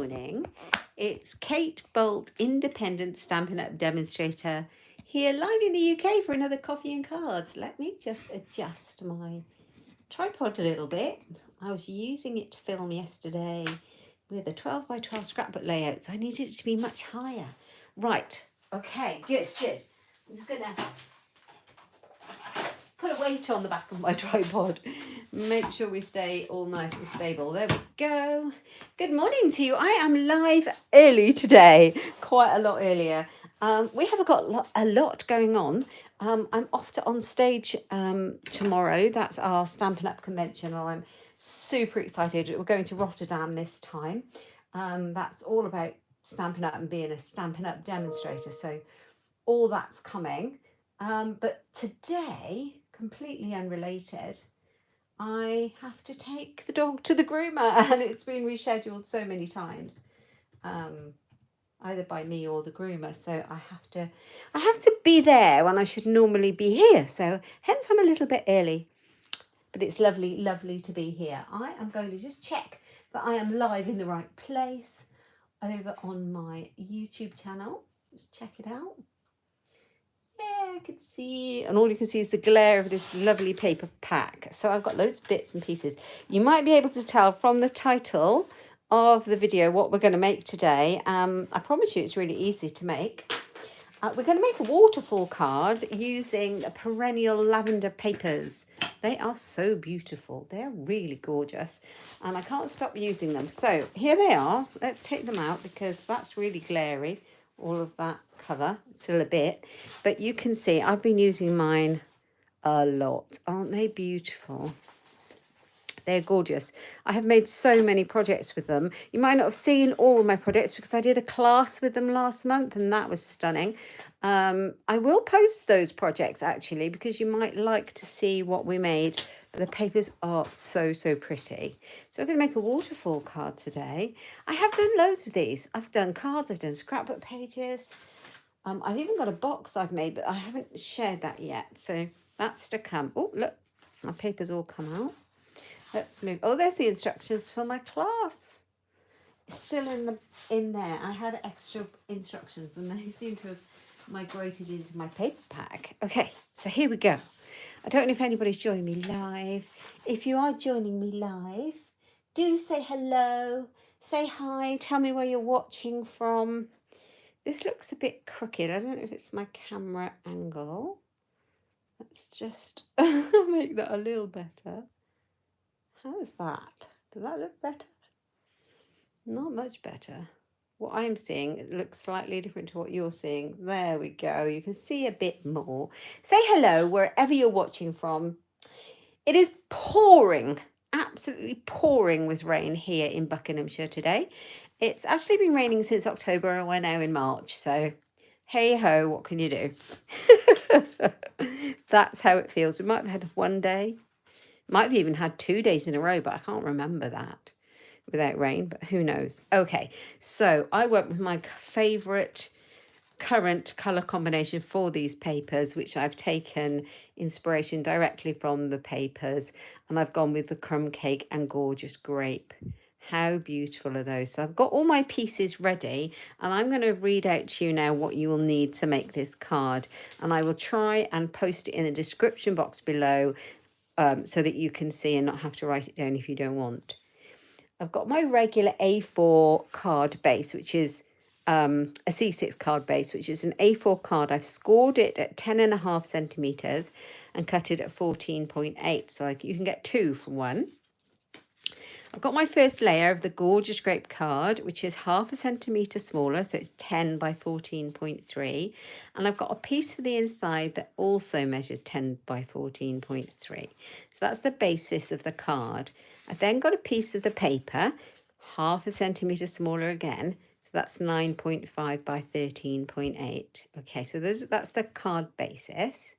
morning. It's Kate Bolt, independent Stampin' Up demonstrator, here live in the UK for another coffee and cards. Let me just adjust my tripod a little bit. I was using it to film yesterday with a 12 by 12 scrapbook layout, so I needed it to be much higher. Right, okay, good. I'm just gonna put a weight on the back of my tripod. Make sure we stay all nice and stable. There we go. Good morning to you. I am live early today, quite a lot earlier. We have got a lot going on. I'm off to on stage tomorrow. That's our Stampin' Up convention, and I'm super excited. We're going to Rotterdam this time. That's all about Stampin' Up and being a Stampin' Up demonstrator. So all that's coming. But today, completely unrelated, I have to take the dog to the groomer, and it's been rescheduled so many times, either by me or the groomer. So I have to be there when I should normally be here. So hence I'm a little bit early, but it's lovely to be here. I am going to just check that I am live in the right place over on my YouTube channel. Just check it out. Yeah, I can see, and all you can see is the glare of this lovely paper pack. So I've got loads of bits and pieces. You might be able to tell from the title of the video what we're going to make today. I promise you it's really easy to make. We're going to make a waterfall card using Perennial Lavender papers. They are so beautiful. They're really gorgeous, and I can't stop using them. So here they are. Let's take them out because that's really glary. All of that cover, still a bit, but you can see I've been using mine a lot. Aren't they beautiful? They're gorgeous. I have made so many projects with them. You might not have seen all of my projects because I did a class with them last month, and that was stunning. I will post those projects actually because you might like to see what we made. The papers are so pretty. So I'm going to make a waterfall card today. I have done loads of these. I've done cards, I've done scrapbook pages. I've even got a box I've made, but I haven't shared that yet. So that's to come. Oh, look, my paper's all come out. Let's move. Oh, there's the instructions for my class. It's still in there. I had extra instructions and they seem to have migrated into my paper pack. Okay, so here we go. I don't know if anybody's joining me live. If you are joining me live, do say hello, say hi, tell me where you're watching from. This looks a bit crooked. I don't know if it's my camera angle. Let's just make that a little better. How's that? Does that look better? Not much better. What I'm seeing, it looks slightly different to what you're seeing. There we go. You can see a bit more. Say hello wherever you're watching from. It is pouring, absolutely pouring with rain here in Buckinghamshire today. It's actually been raining since October and we're now in March. So hey ho, what can you do? That's how it feels. We might have had one day, might have even had 2 days in a row, but I can't remember that without rain, but who knows. Okay, so I went with my favourite current colour combination for these papers, which I've taken inspiration directly from the papers, and I've gone with the crumb cake and gorgeous grape. How beautiful are those? So I've got all my pieces ready, and I'm going to read out to you now what you will need to make this card, and I will try and post it in the description box below so that you can see and not have to write it down if you don't want. I've got my regular A4 card base, which is a C6 card base, which is an A4 card. I've scored it at 10.5 centimetres and cut it at 14.8. So you can get two for one. I've got my first layer of the gorgeous grape card, which is 0.5 centimetre smaller, so it's 10 by 14.3. And I've got a piece for the inside that also measures 10 by 14.3. So that's the basis of the card. I've then got a piece of the paper, 0.5 centimetre smaller again. So that's 9.5 by 13.8. Okay, so that's the card basis.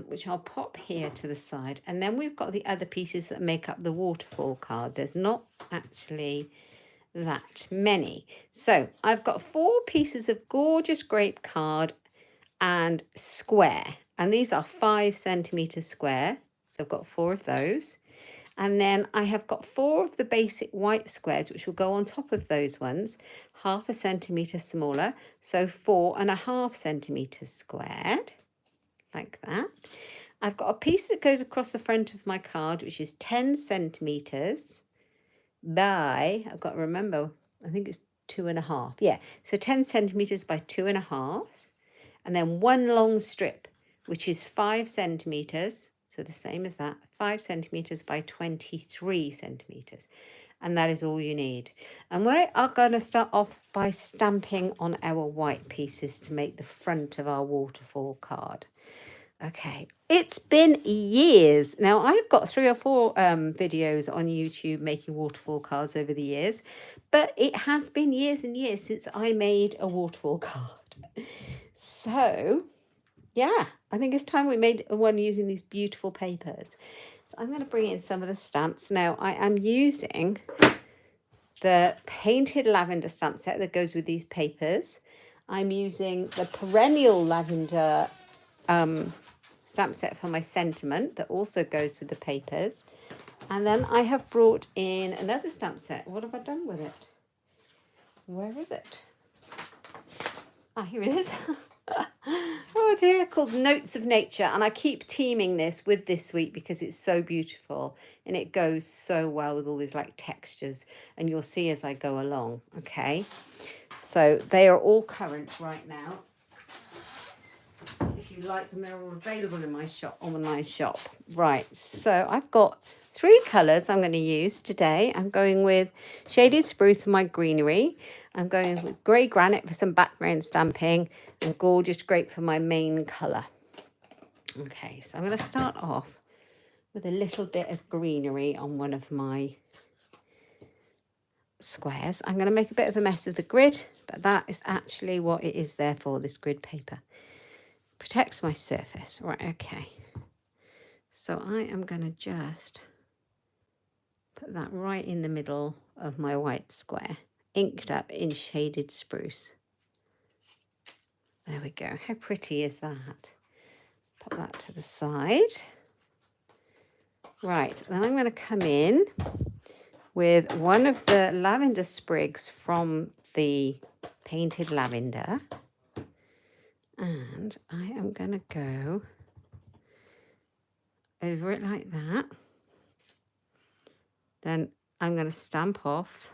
Which I'll pop here to the side. And then we've got the other pieces that make up the waterfall card. There's not actually that many. So I've got 4 pieces of gorgeous grape card and square. And these are 5 centimetres square. So I've got 4 of those. And then I have got 4 of the basic white squares, which will go on top of those ones, 1/2 centimetre smaller. So 4.5 centimetres squared, like that. I've got a piece that goes across the front of my card, which is 10 centimetres by, I've got to remember, I think it's 2.5. Yeah, so 10 centimetres by 2.5. And then one long strip, which is 5 centimetres. So the same as that, 5 centimetres by 23 centimetres. And that is all you need. And we are going to start off by stamping on our white pieces to make the front of our waterfall card. Okay, it's been years. Now, I've got 3 or 4 videos on YouTube making waterfall cards over the years, but it has been years and years since I made a waterfall card. So, yeah, I think it's time we made one using these beautiful papers. So I'm going to bring in some of the stamps. Now, I am using the Painted Lavender stamp set that goes with these papers. I'm using the Perennial Lavender stamp set for my sentiment that also goes with the papers. And then I have brought in another stamp set. What have I done with it? Where is it? Ah, here it is. Oh dear, called Notes of Nature. And I keep teaming this with this sweet because it's so beautiful and it goes so well with all these like textures, and you'll see as I go along. Okay, so they are all current right now. If you like them, they're all available in my shop, on my shop. Right, so I've got 3 colours I'm going to use today. I'm going with Shaded Spruce for my greenery. I'm going with Grey Granite for some background stamping, and Gorgeous Grape for my main colour. Okay, so I'm going to start off with a little bit of greenery on one of my squares. I'm going to make a bit of a mess of the grid, but that is actually what it is there for, this grid paper. Protects my surface. Right, okay. So I am going to just put that right in the middle of my white square, inked up in Shaded Spruce. There we go. How pretty is that? Pop that to the side. Right, then I'm going to come in with one of the lavender sprigs from the Painted Lavender. And I am going to go over it like that. Then I'm going to stamp off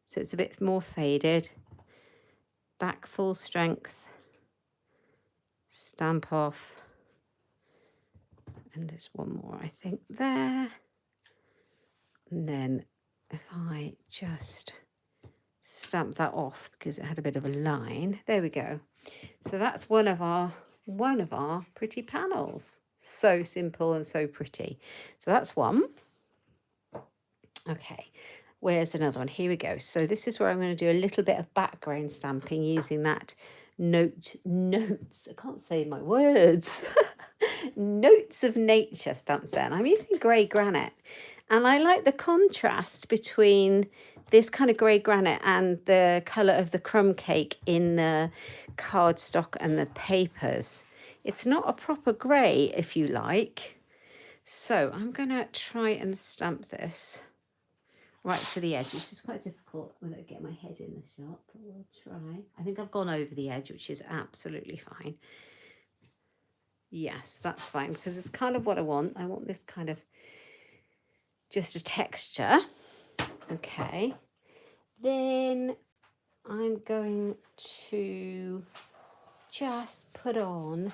so it's a bit more faded. Back full strength. Stamp off. And there's one more, I think, there. And then if I just stamp that off because it had a bit of a line. There we go. So that's one of our pretty panels. So simple and so pretty. So that's one. Okay, where's another one? Here we go. So this is where I'm going to do a little bit of background stamping using that notes. I can't say my words. Notes of Nature stamp set. And I'm using grey granite. And I like the contrast between this kind of grey granite and the colour of the crumb cake in the cardstock and the papers. It's not a proper grey, if you like. So I'm going to try and stamp this right to the edge, which is quite difficult without getting my head in the shop, but we'll try. I think I've gone over the edge, which is absolutely fine. Yes, that's fine, because it's kind of what I want. I want this kind of just a texture. Okay, then I'm going to just put on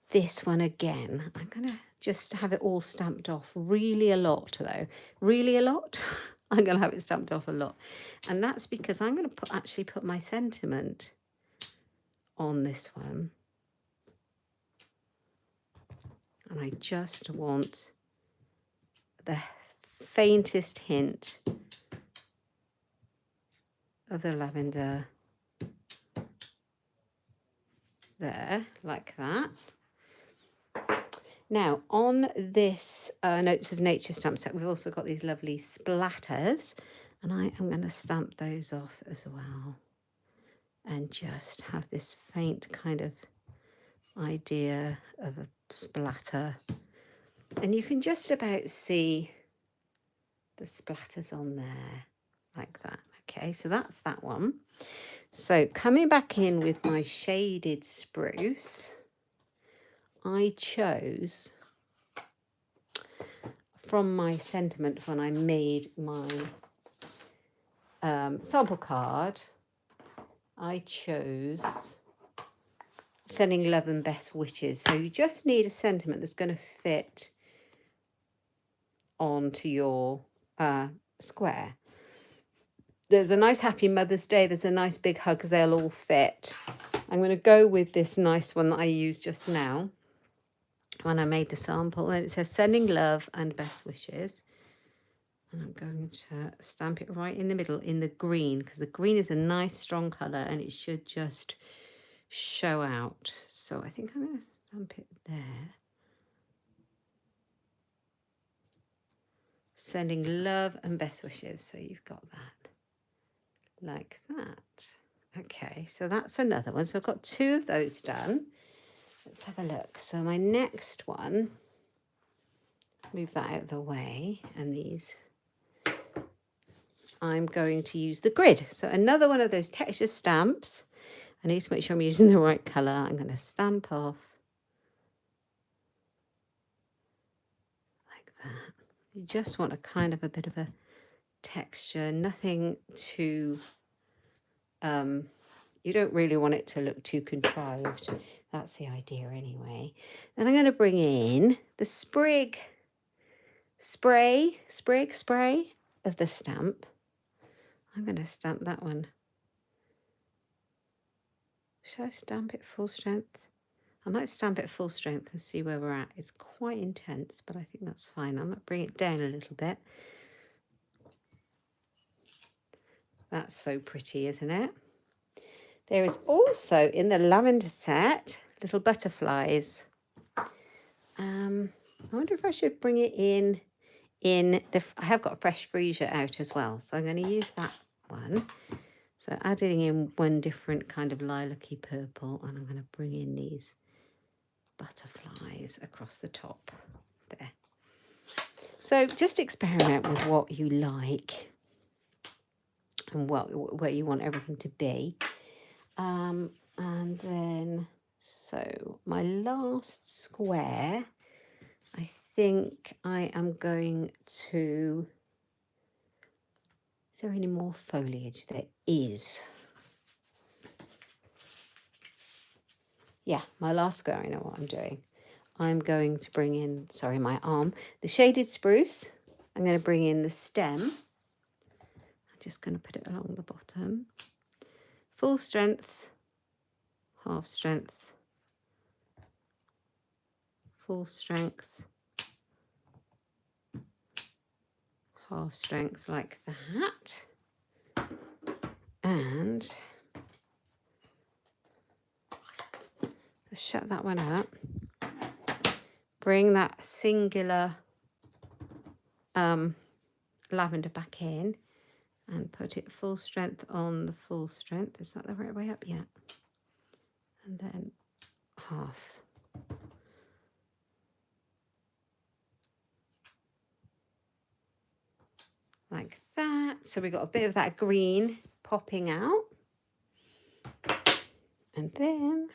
this one again. I'm going to just have it all stamped off really a lot, though. Really a lot. I'm going to have it stamped off a lot. And that's because I'm going to actually put my sentiment on this one. And I just want the faintest hint of the lavender there, like that. Now, on this Notes of Nature stamp set, we've also got these lovely splatters, and I am going to stamp those off as well and just have this faint kind of idea of a splatter. And you can just about see the splatters on there like that. Okay, so that's that one. So coming back in with my shaded spruce, I chose from my sentiment when I made my sample card, I chose Sending Love and Best Wishes. So you just need a sentiment that's going to fit onto your square. There's a nice Happy Mother's Day. There's a nice big hug because they'll all fit. I'm going to go with this nice one that I used just now when I made the sample. And it says Sending Love and Best Wishes. And I'm going to stamp it right in the middle in the green, because the green is a nice strong colour and it should just show out. So I think I'm going to stamp it there. Sending Love and Best Wishes. So you've got that like that. Okay, so that's another one. So I've got 2 of those done. Let's have a look. So my next one, let's move that out of the way. And these, I'm going to use the grid. So another one of those texture stamps. I need to make sure I'm using the right colour. I'm going to stamp off like that. You just want a kind of a bit of a texture, nothing too, you don't really want it to look too contrived. That's the idea anyway. Then I'm going to bring in the sprig spray of the stamp. I'm going to stamp that one. Should I stamp it full strength? I might stamp it full strength and see where we're at. It's quite intense, but I think that's fine. I might bring it down a little bit. That's so pretty, isn't it? There is also in the lavender set little butterflies. I wonder if I should bring it in the, I have got fresh freesia out as well, so I'm going to use that one. So adding in one different kind of lilac-y purple, and I'm going to bring in these butterflies across the top there. So just experiment with what you like and where you want everything to be. And then, so my last square, I think I am going to, is there any more foliage? There is. Yeah, my last square, I know what I'm doing. I'm going to bring in, sorry, my arm, the shaded spruce. I'm going to bring in the stem. I'm just going to put it along the bottom. Full strength, half strength, full strength, half strength like that. And let's shut that one up. Bring that singular lavender back in and put it full strength on the full strength. Is that the right way up? Yeah. And then half. Like that. So we've got a bit of that green popping out. And then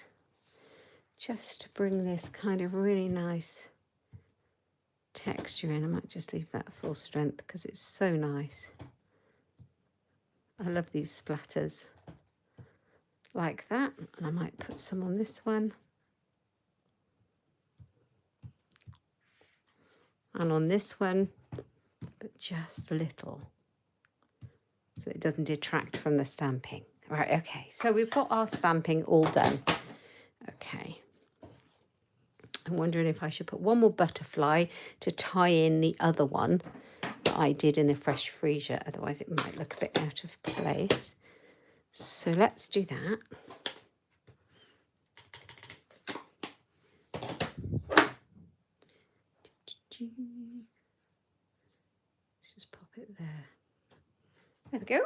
just to bring this kind of really nice texture in, I might just leave that full strength because it's so nice. I love these splatters like that. And I might put some on this one. And on this one, but just a little, so it doesn't detract from the stamping. Right, okay, so we've got our stamping all done. Okay. I'm wondering if I should put one more butterfly to tie in the other one that I did in the fresh freesia. Otherwise it might look a bit out of place. So let's do that. Let's just pop it there. There we go.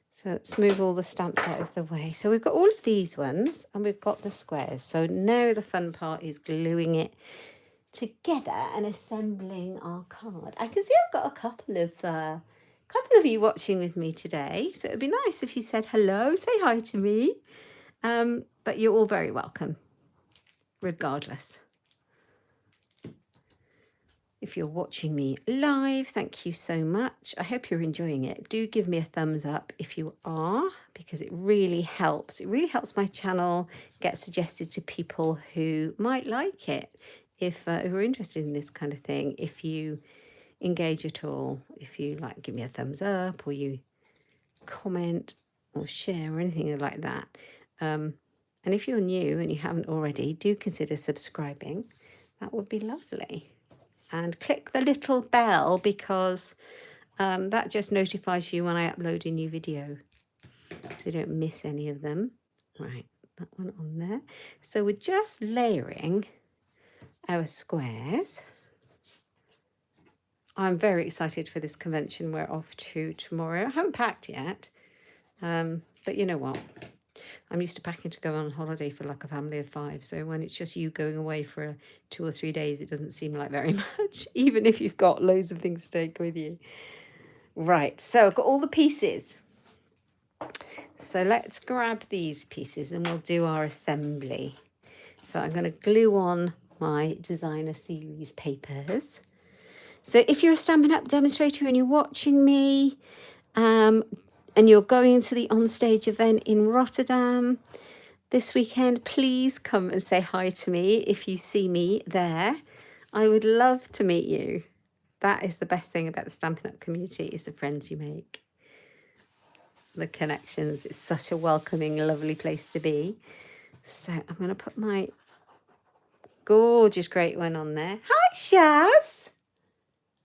So let's move all the stamps out of the way. So we've got all of these ones and we've got the squares. So now the fun part is gluing it together and assembling our card. I can see I've got a couple of you watching with me today, so it'd be nice if you said hello, say hi to me. But you're all very welcome, regardless. If you're watching me live, thank you so much. I hope you're enjoying it. Do give me a thumbs up if you are, because it really helps. It really helps my channel get suggested to people who might like it, if who are interested in this kind of thing. If you engage at all, if you like, give me a thumbs up, or you comment or share or anything like that. And if you're new and you haven't already, do consider subscribing. That would be lovely. And click the little bell, because that just notifies you when I upload a new video, so you don't miss any of them. Right, that one on there. So we're just layering our squares. I'm very excited for this convention we're off to tomorrow. I haven't packed yet, but you know what? I'm used to packing to go on holiday for like a family of 5. So when it's just you going away for 2 or 3 days, it doesn't seem like very much, even if you've got loads of things to take with you. Right, so I've got all the pieces. So let's grab these pieces and we'll do our assembly. So I'm going to glue on my designer series papers. So if you're a Stampin' Up demonstrator and you're watching me, and you're going to the onstage event in Rotterdam this weekend, please come and say hi to me if you see me there. I would love to meet you. That is the best thing about the Stampin' Up community, is the friends you make, the connections. It's such a welcoming, lovely place to be. So I'm going to put my gorgeous great one on there. Hi, Shaz.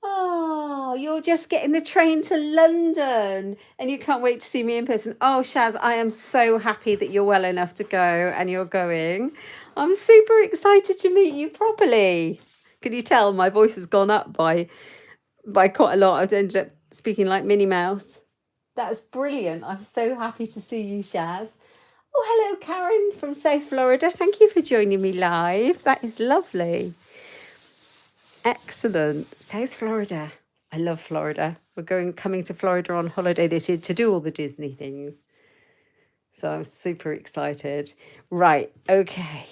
Oh, you're just getting the train to London and you can't wait to see me in person. Oh, Shaz, I am so happy that you're well enough to go and you're going. I'm super excited to meet you properly. Can you tell my voice has gone up by quite a lot? I've ended up speaking like Minnie Mouse. That's brilliant. I'm so happy to see you, Shaz. Oh, hello, Karen from South Florida. Thank you for joining me live. That is lovely. Excellent. South Florida. I love Florida. We're coming to Florida on holiday this year to do all the Disney things. So I'm super excited. Right. Okay.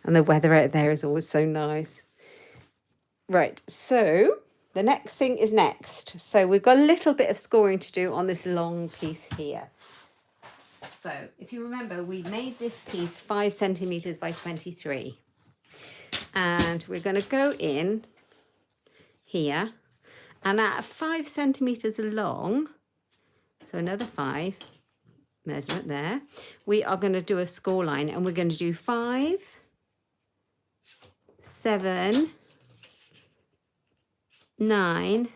And the weather out there is always so nice. Right. So the next thing is next. So we've got a little bit of scoring to do on this long piece here. So if you remember, we made this piece 5 centimeters by 23. And we're going to go in here, and at 5 centimeters along, so another 5 measurement there, we are going to do a score line, and we're going to do 5, 7, 9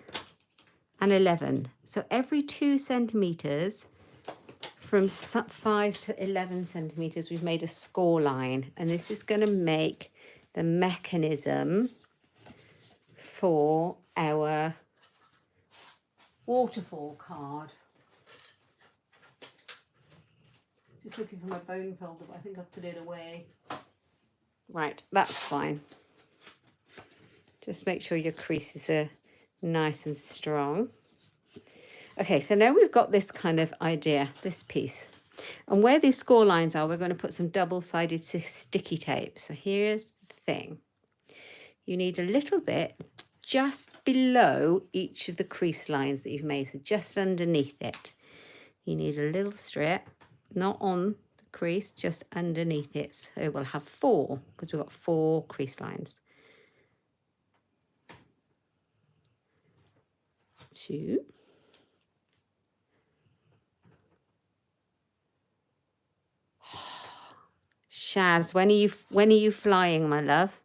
and 11. So every 2 centimeters from 5 to 11 centimeters, we've made a score line, and this is going to make the mechanism for our waterfall card. Just looking for my bone folder, but I think I've put it away. Right, that's fine. Just make sure your creases are nice and strong. Okay, so now we've got this kind of idea, this piece. And where these score lines are, we're going to put some double-sided sticky tape. So here's the thing. You need a little bit just below each of the crease lines that you've made, so just underneath it. You need a little strip, not on the crease, just underneath it. So we'll have 4, because we've got 4 crease lines. 2. Shaz, when are you flying, my love?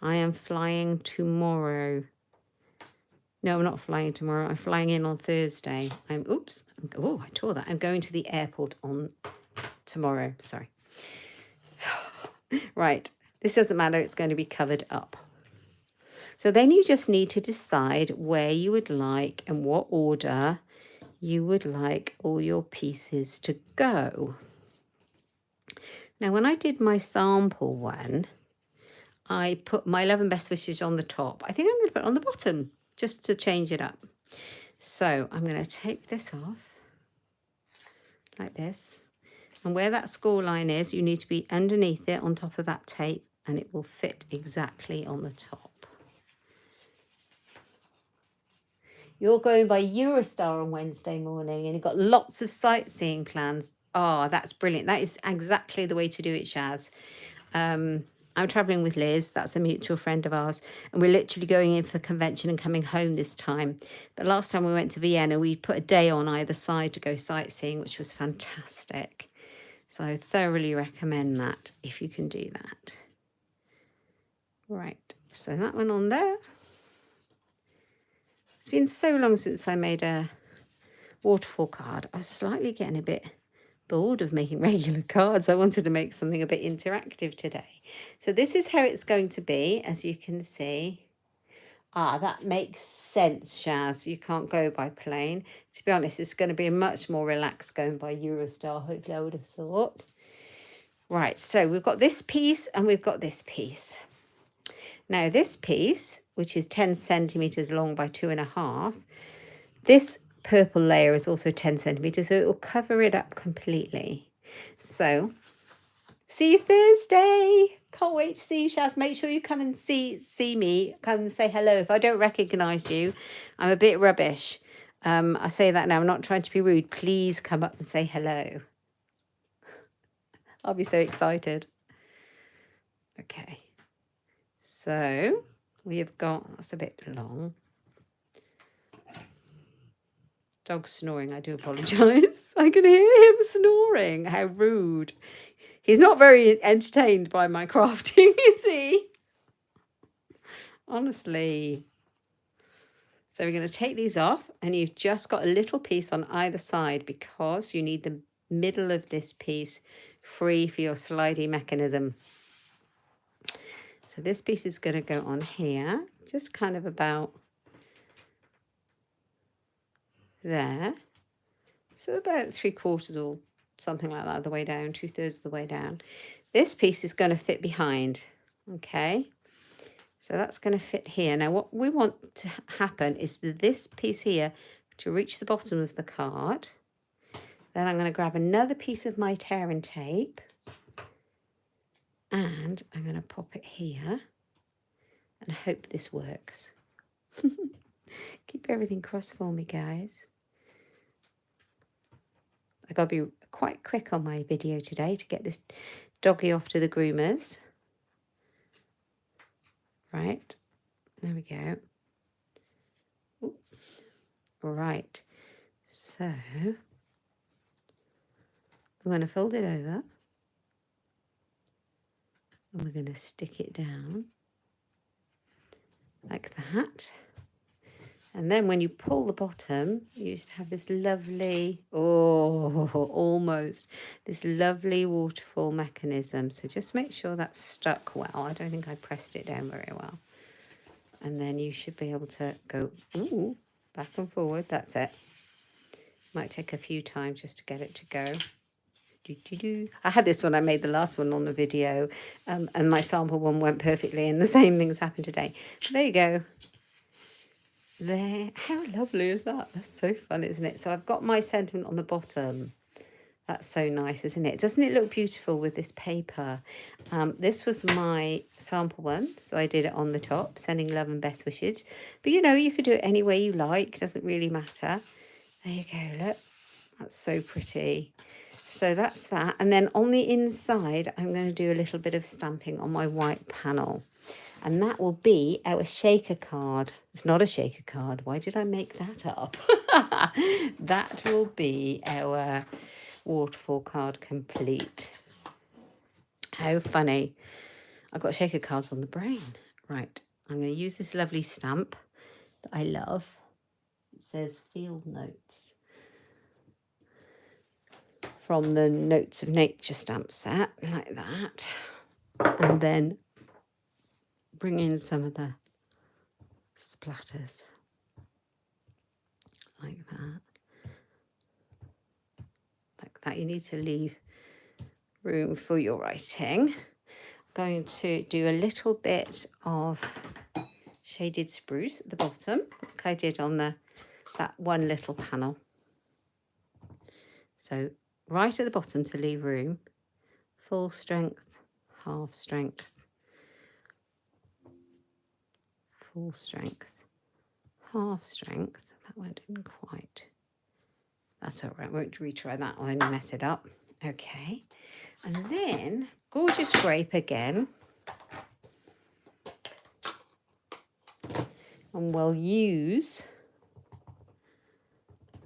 I am flying tomorrow. No, I'm not flying tomorrow. I'm flying in on Thursday. I tore that. I'm going to the airport on tomorrow. Sorry. Right. This doesn't matter. It's going to be covered up. So then you just need to decide where you would like and what order you would like all your pieces to go. Now, when I did my sample one, I put my love and best wishes on the top. I think I'm going to put it on the bottom just to change it up. So I'm going to take this off like this. And where that score line is, you need to be underneath it on top of that tape, and it will fit exactly on the top. You're going by Eurostar on Wednesday morning and you've got lots of sightseeing plans. Oh, that's brilliant. That is exactly the way to do it, Shaz. I'm travelling with Liz. That's a mutual friend of ours. And we're literally going in for convention and coming home this time. But last time we went to Vienna, we put a day on either side to go sightseeing, which was fantastic. So I thoroughly recommend that if you can do that. Right, so that one on there. It's been so long since I made a waterfall card. I was slightly getting a bit bored of making regular cards. I wanted to make something a bit interactive today. So this is how it's going to be, as you can see. Ah, that makes sense, Shaz. You can't go by plane. To be honest, it's going to be much more relaxed going by Eurostar, hopefully, I would have thought. Right, so we've got this piece and we've got this piece. Now this piece, which is 10 centimetres long by 2.5, this purple layer is also 10 centimetres, so it will cover it up completely. So, see you Thursday. Can't wait to see you, Shaz. Make sure you come and see me. Come and say hello. If I don't recognise you, I'm a bit rubbish. I say that now. I'm not trying to be rude. Please come up and say hello. I'll be so excited. Okay. So we have got, that's a bit long. Dog snoring, I do apologise. I can hear him snoring. How rude. He's not very entertained by my crafting, is he? Honestly. So we're going to take these off, and you've just got a little piece on either side because you need the middle of this piece free for your slidey mechanism. So this piece is going to go on here, just kind of about there. So about 3/4 or something like that the way down, 2/3 of the way down. This piece is going to fit behind, okay? So that's going to fit here. Now what we want to happen is this piece here to reach the bottom of the card. Then I'm going to grab another piece of my tear and tape and I'm going to pop it here and hope this works. Keep everything crossed for me, guys. I got to be quite quick on my video today to get this doggy off to the groomers. Right, there we go. Ooh. Right, so I'm going to fold it over and we're going to stick it down like that. And then when you pull the bottom, you just have this lovely, almost, this lovely waterfall mechanism. So just make sure that's stuck well. I don't think I pressed it down very well. And then you should be able to go, back and forward. That's it. Might take a few times just to get it to go. I had this when I made the last one on the video, and my sample one went perfectly, and the same things happened today. But there you go. There, how lovely is that? That's so fun, isn't it? So I've got my sentiment on the bottom. That's so nice, isn't it? Doesn't it look beautiful with this paper? This was my sample one, so I did it on the top, sending love and best wishes. But you know, you could do it any way you like, doesn't really matter. There you go, look. That's so pretty. So that's that. And then on the inside, I'm going to do a little bit of stamping on my white panel. And that will be our shaker card. It's not a shaker card. Why did I make that up? That will be our waterfall card complete. How funny. I've got shaker cards on the brain. Right, I'm going to use this lovely stamp that I love. It says Field Notes from the Notes of Nature stamp set, like that. And then bring in some of the splatters like that. Like that. You need to leave room for your writing. I'm going to do a little bit of shaded spruce at the bottom, like I did on that one little panel. So right at the bottom to leave room, full strength, half strength, full strength, half strength. That went in quite. That's all right, won't retry that one and mess it up. Okay, and then gorgeous scrape again. And we'll use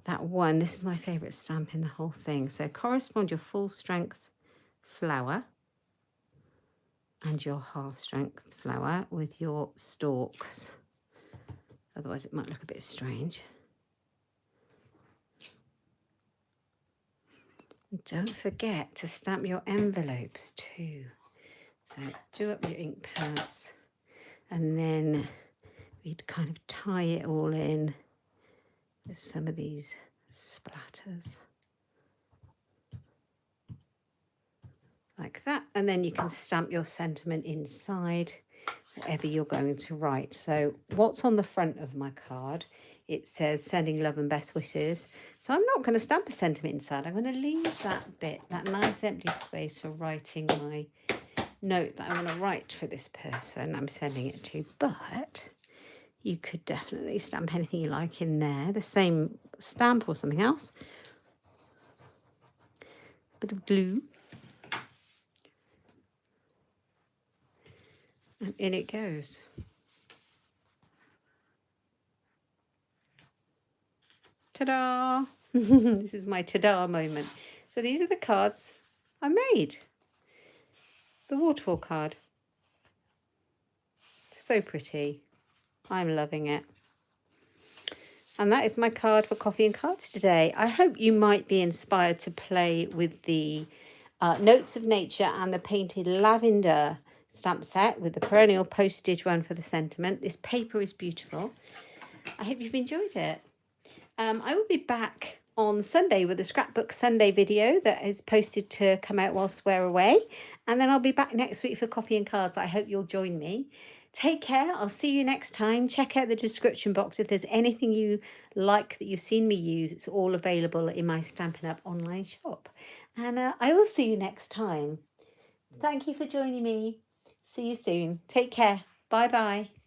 that one. This is my favourite stamp in the whole thing. So correspond your full strength flower and your half strength flower with your stalks. Otherwise it might look a bit strange. And don't forget to stamp your envelopes too. So do up your ink pads and then we'd kind of tie it all in with some of these splatters. Like that, and then you can stamp your sentiment inside whatever you're going to write. So what's on the front of my card? It says sending love and best wishes. So I'm not going to stamp a sentiment inside. I'm going to leave that bit, that nice empty space for writing my note that I want to write for this person I'm sending it to. But you could definitely stamp anything you like in there, the same stamp or something else. Bit of glue. And in it goes. Ta-da! This is my ta-da moment. So these are the cards I made. The waterfall card. So pretty. I'm loving it. And that is my card for Coffee and Cards today. I hope you might be inspired to play with the Notes of Nature and the Painted Lavender stamp set with the Perennial postage one for the sentiment. This paper is beautiful. I hope you've enjoyed it. I will be back on Sunday with a Scrapbook Sunday video that is posted to come out whilst we're away. And then I'll be back next week for Coffee and Cards. I hope you'll join me. Take care. I'll see you next time. Check out the description box if there's anything you like that you've seen me use. It's all available in my Stampin' Up online shop. And I will see you next time. Thank you for joining me. See you soon. Take care. Bye-bye.